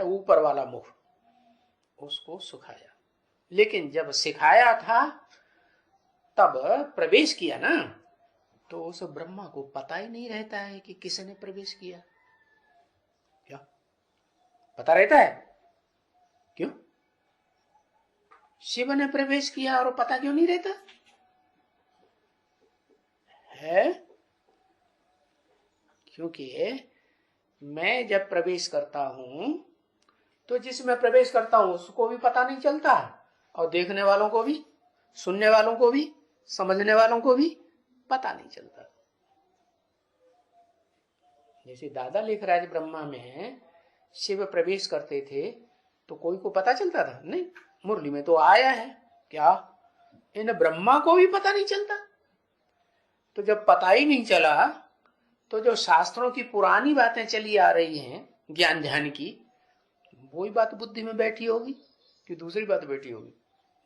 है ऊपर वाला मुख, उसको सुखाया। लेकिन जब सिखाया था तब प्रवेश किया ना, तो उस ब्रह्मा को पता ही नहीं रहता है कि किसने प्रवेश किया। क्या पता रहता है? क्यों? शिव ने प्रवेश किया और पता क्यों नहीं रहता है? क्योंकि मैं जब प्रवेश करता हूं तो जिसमें प्रवेश करता हूं उसको भी पता नहीं चलता, और देखने वालों को भी, सुनने वालों को भी, समझने वालों को भी पता नहीं चलता। जैसे दादा लेखराज ब्रह्मा में शिव प्रवेश करते थे तो कोई को पता चलता था? नहीं। मुरली में तो आया है, क्या इन ब्रह्मा को भी पता नहीं चलता? तो जब पता ही नहीं चला तो जो शास्त्रों की पुरानी बातें चली आ रही हैं ज्ञान ध्यान की, वही बात बुद्धि में बैठी होगी कि दूसरी बात बैठी होगी?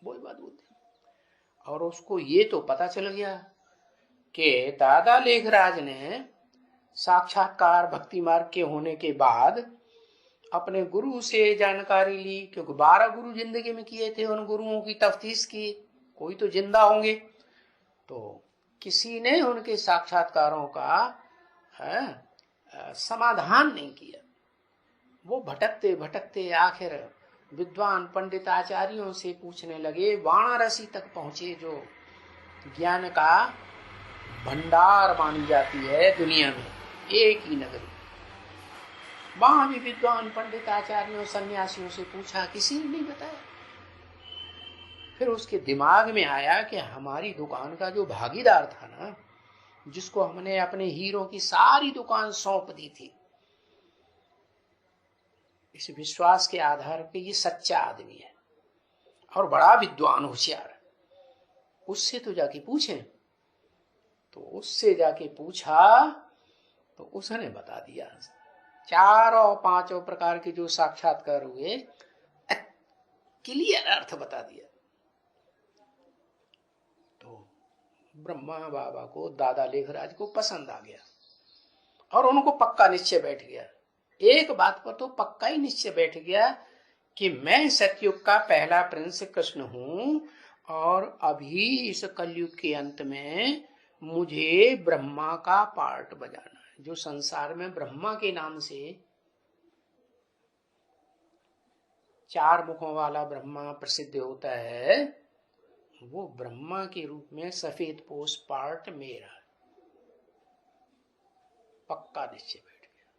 वही बात बुद्धि। और उसको ये तो पता चल गया कि दादा लेखराज ने साक्षात्कार भक्ति मार्ग के होने के बाद अपने गुरु से जानकारी ली, क्योंकि 12 गुरु जिंदगी में किए थे, उन गुरुओं की तफ्तीश की, कोई तो जिंदा होंगे। तो किसी ने उनके साक्षात्कारों का समाधान नहीं किया। वो भटकते भटकते आखिर विद्वान पंडित आचार्यों से पूछने लगे, वाराणसी तक पहुंचे, जो ज्ञान का भंडार मानी जाती है दुनिया में, एक ही नगरी। वहां भी विद्वान पंडित आचार्यों सन्यासियों से पूछा, किसी ने नहीं बताया। फिर उसके दिमाग में आया कि हमारी दुकान का जो भागीदार था ना, जिसको हमने अपने हीरों की सारी दुकान सौंप दी थी, इस विश्वास के आधार पे ये सच्चा आदमी है और बड़ा विद्वान होशियार है, उससे तो जाके पूछें। तो उससे जाके पूछा तो उसने बता दिया, चारों पांचों प्रकार के जो साक्षात्कार हुए, क्लियर अर्थ बता दिया। तो ब्रह्मा बाबा को, दादा लेखराज को पसंद आ गया और उनको पक्का निश्चय बैठ गया। एक बात पर तो पक्का ही निश्चय बैठ गया कि मैं सतयुग का पहला प्रिंस कृष्ण हूं, और अभी इस कलयुग के अंत में मुझे ब्रह्मा का पार्ट बजाना है। जो संसार में ब्रह्मा के नाम से 4 मुखों वाला ब्रह्मा प्रसिद्ध होता है, वो ब्रह्मा के रूप में सफेद पोष पार्ट मेरा है। पक्का निश्चय बैठ गया।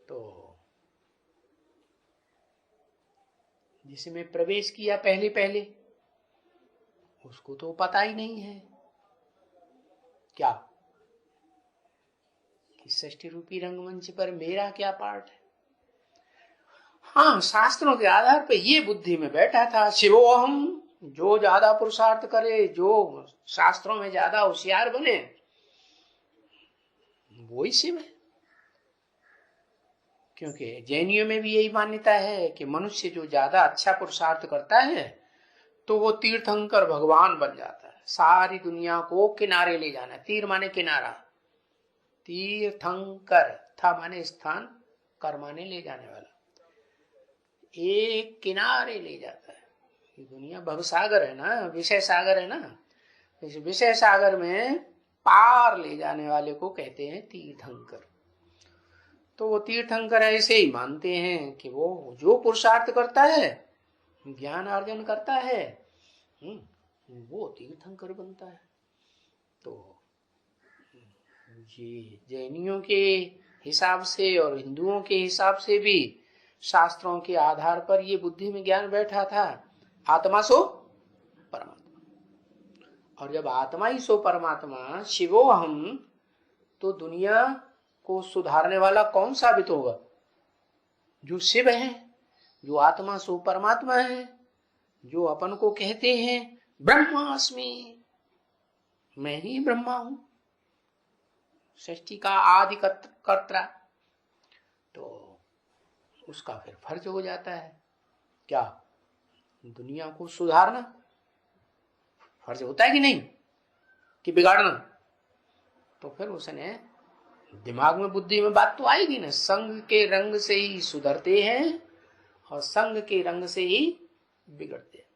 तो जिसमें प्रवेश किया पहले पहले, उसको तो पता ही नहीं है क्या कि 60 रूपी रंगमंच पर मेरा क्या पार्ट है। हाँ, शास्त्रों के आधार पर ये बुद्धि में बैठा था, शिवोहम। जो ज्यादा पुरुषार्थ करे, जो शास्त्रों में ज्यादा होशियार बने, वो ही शिव है। क्योंकि जैनियों में भी यही मान्यता है कि मनुष्य जो ज्यादा अच्छा पुरुषार्थ करता है तो वो तीर्थंकर भगवान बन जाता है, सारी दुनिया को किनारे ले जाना। तीर माने किनारा, तीर्थंकर, था माने स्थान, कर माने ले जाने वाला, एक किनारे ले जाता है। ये दुनिया भवसागर है ना, विषय सागर है ना, इस विषय सागर में पार ले जाने वाले को कहते हैं तीर्थंकर। तो वो तीर्थंकर ऐसे ही मानते हैं कि वो जो पुरुषार्थ करता है, ज्ञान अर्जन करता है, वो तीर्थंकर बनता है। तो ये जैनियों के हिसाब से और हिंदुओं के हिसाब से भी शास्त्रों के आधार पर ये बुद्धि में ज्ञान बैठा था, आत्मा सो परमात्मा। और जब आत्मा ही सो परमात्मा, शिवो हम, तो दुनिया को सुधारने वाला कौन साबित होगा? जो शिव है, जो आत्मा सो परमात्मा है, जो अपन को कहते हैं ब्रह्मास्मि, मैं ही ब्रह्मा हूं, सृष्टि का आदि कर्ता। तो उसका फिर फर्ज हो जाता है क्या? दुनिया को सुधारना फर्ज होता है कि नहीं, कि बिगाड़ना? तो फिर उसने दिमाग में बुद्धि में बात तो आएगी ना, संग के रंग से ही सुधरते हैं और संग के रंग से ही बिगड़ते हैं।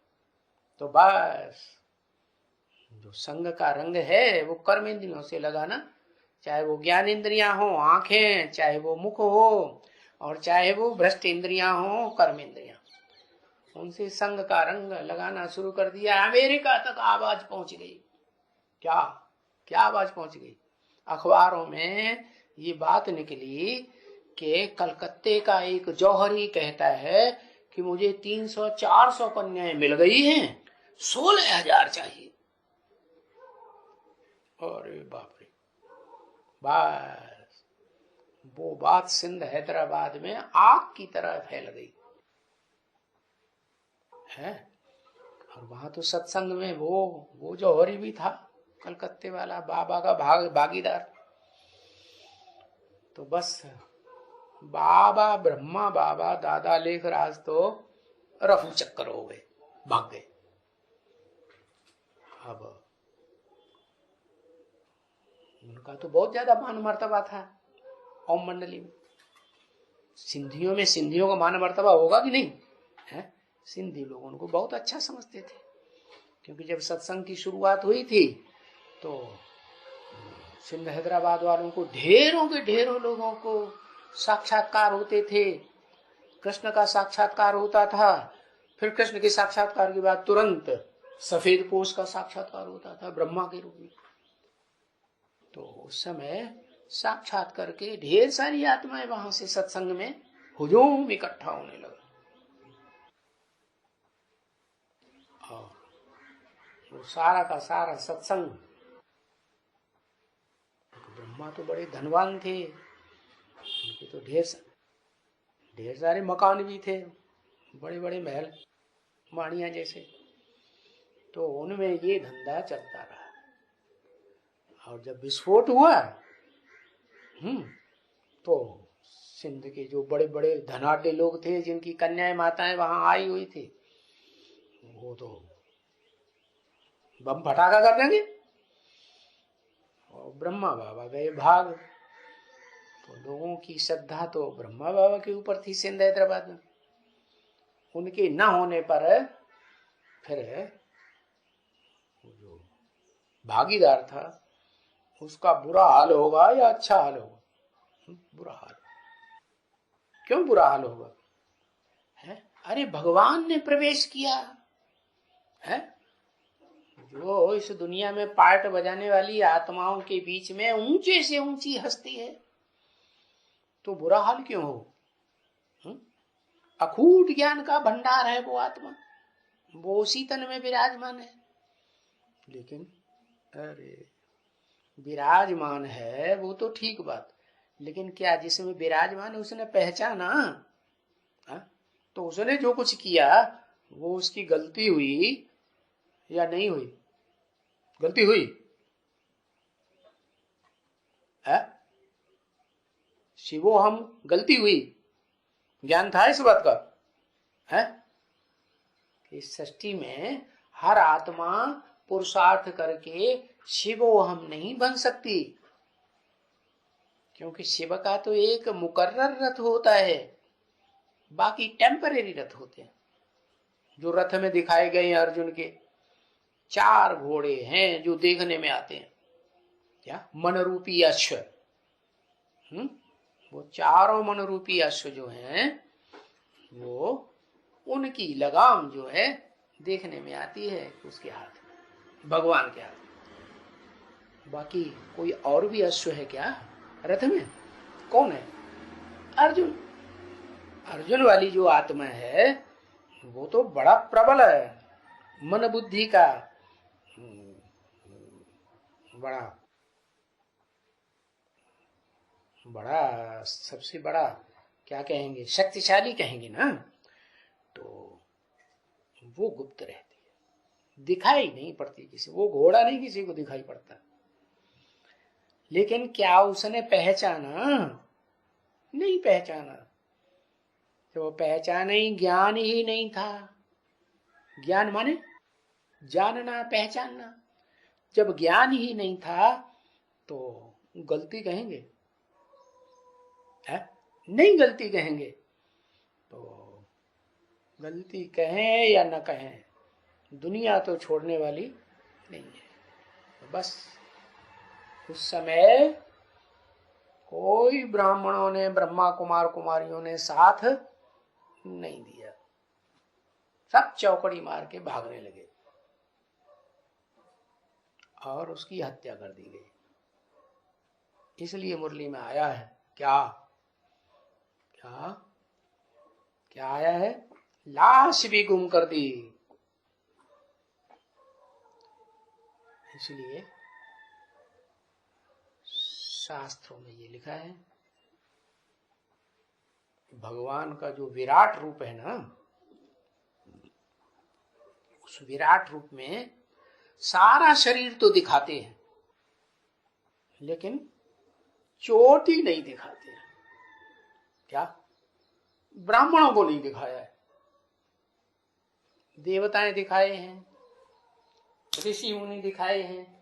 तो बस जो संग का रंग है वो कर्म इंद्रियों से लगाना, चाहे वो ज्ञान इंद्रियां हो, आंखें, चाहे वो मुख हो, और चाहे वो भ्रष्ट इंद्रियां हो, कर्म इंद्रियां, उनसे संग का रंग लगाना शुरू कर दिया। अमेरिका तक आवाज पहुंच गई। क्या क्या आवाज पहुंच गई? अखबारों में ये बात निकली कि कलकत्ते का एक जौहरी कहता है कि मुझे 300-400 कन्याएं मिल गई हैं, 16,000 चाहिए। अरे बाप रे, बस वो बात सिंध हैदराबाद में आग की तरह फैल गई है। और वहां तो सत्संग में वो जौहरी भी था, कलकत्ते वाला बाबा का भागीदार। तो बस बाबा ब्रह्मा बाबा दादा लेखराज तो रफू चक्कर हो गए, भाग गए। अब उनका तो बहुत ज्यादा मान मर्तबा था ओम मंडली में। सिंधियों का मान मर्तबा होगा कि नहीं है? सिंधी लोग उनको बहुत अच्छा समझते थे, क्योंकि जब सत्संग की शुरुआत हुई थी तो सिंध हैदराबाद वालों को ढेरों के ढेरों लोगों को साक्षात्कार होते थे। कृष्ण का साक्षात्कार होता था, फिर कृष्ण के साक्षात्कार के बाद तुरंत सफेद पोष का साक्षात्कार होता था ब्रह्मा के रूप में। तो उस समय साक्षात करके ढेर सारी आत्माएं वहां से सत्संग में हुजूम इकट्ठा होने लगा। और वो सारा का सारा सत्संग, ब्रह्मा तो बड़े धनवान थे, उनके तो ढेर सारे मकान भी थे, बड़े बड़े महल माड़िया जैसे। तो उनमें ये धंधा चलता रहा। और जब विस्फोट हुआ तो सिंध के जो बड़े बड़े धनाढ्य लोग थे, जिनकी कन्याएं माताएं वहां आई हुई थी, वो तो बम फटाका कर देंगे। और ब्रह्मा बाबा गए भाग। तो लोगों की श्रद्धा तो ब्रह्मा बाबा के ऊपर थी सिंध हैदराबाद में। उनके न होने पर फिर जो भागीदार था उसका बुरा हाल होगा या अच्छा हाल होगा? बुरा हाल। क्यों बुरा हाल होगा? है? अरे भगवान ने प्रवेश किया है, जो इस दुनिया में पार्ट बजाने वाली आत्माओं के बीच में ऊंचे से ऊंची हस्ती है, तो बुरा हाल क्यों हो? अखूट ज्ञान का भंडार है वो आत्मा, वो उसी तन में विराजमान है। लेकिन अरे विराजमान है वो तो ठीक बात, लेकिन क्या जिसमें विराजमान है उसने पहचाना? तो उसने जो कुछ किया वो उसकी गलती हुई या नहीं हुई? गलती हुई है? शिवो हम गलती हुई, ज्ञान था इस बात का है? इस सृष्टि में हर आत्मा पुरुषार्थ करके शिवो हम नहीं बन सकती, क्योंकि शिव का तो एक मुकर्रर रथ होता है, बाकी टेम्परेरी रथ होते हैं। जो रथ में दिखाए गए अर्जुन के 4 घोड़े हैं जो देखने में आते हैं, क्या मन रूपी अश्व। वो चारों मन रूपी अश्व जो हैं वो उनकी लगाम जो है देखने में आती है उसके हाथ में, भगवान के हाथ में। बाकी कोई और भी अश्व है क्या रथ में? कौन है? अर्जुन। अर्जुन वाली जो आत्मा है वो तो बड़ा प्रबल है, मन बुद्धि का बड़ा सबसे बड़ा क्या कहेंगे, शक्तिशाली कहेंगे ना। तो वो गुप्त रहती है, दिखाई नहीं पड़ती किसी, वो घोड़ा नहीं किसी को दिखाई पड़ता। लेकिन क्या उसने पहचाना? नहीं पहचाना। तो वो पहचाना ही ज्ञान ही नहीं था। ज्ञान माने जानना पहचानना। जब ज्ञान ही नहीं था तो गलती कहेंगे? है? नहीं गलती कहेंगे तो गलती कहें या न कहें, दुनिया तो छोड़ने वाली नहीं है। तो बस उस समय कोई ब्राह्मणों ने, ब्रह्मा कुमार कुमारियों ने साथ नहीं दिया, सब चौकड़ी मार के भागने लगे और उसकी हत्या कर दी गई। इसलिए मुरली में आया है क्या क्या क्या आया है, लाश भी गुम कर दी। इसलिए शास्त्रों में ये लिखा है, भगवान का जो विराट रूप है ना, उस विराट रूप में सारा शरीर तो दिखाते हैं लेकिन चोटी नहीं दिखाते हैं। क्या? ब्राह्मणों को नहीं दिखाया है, देवताएं दिखाए हैं, ऋषि मुनि दिखाए हैं,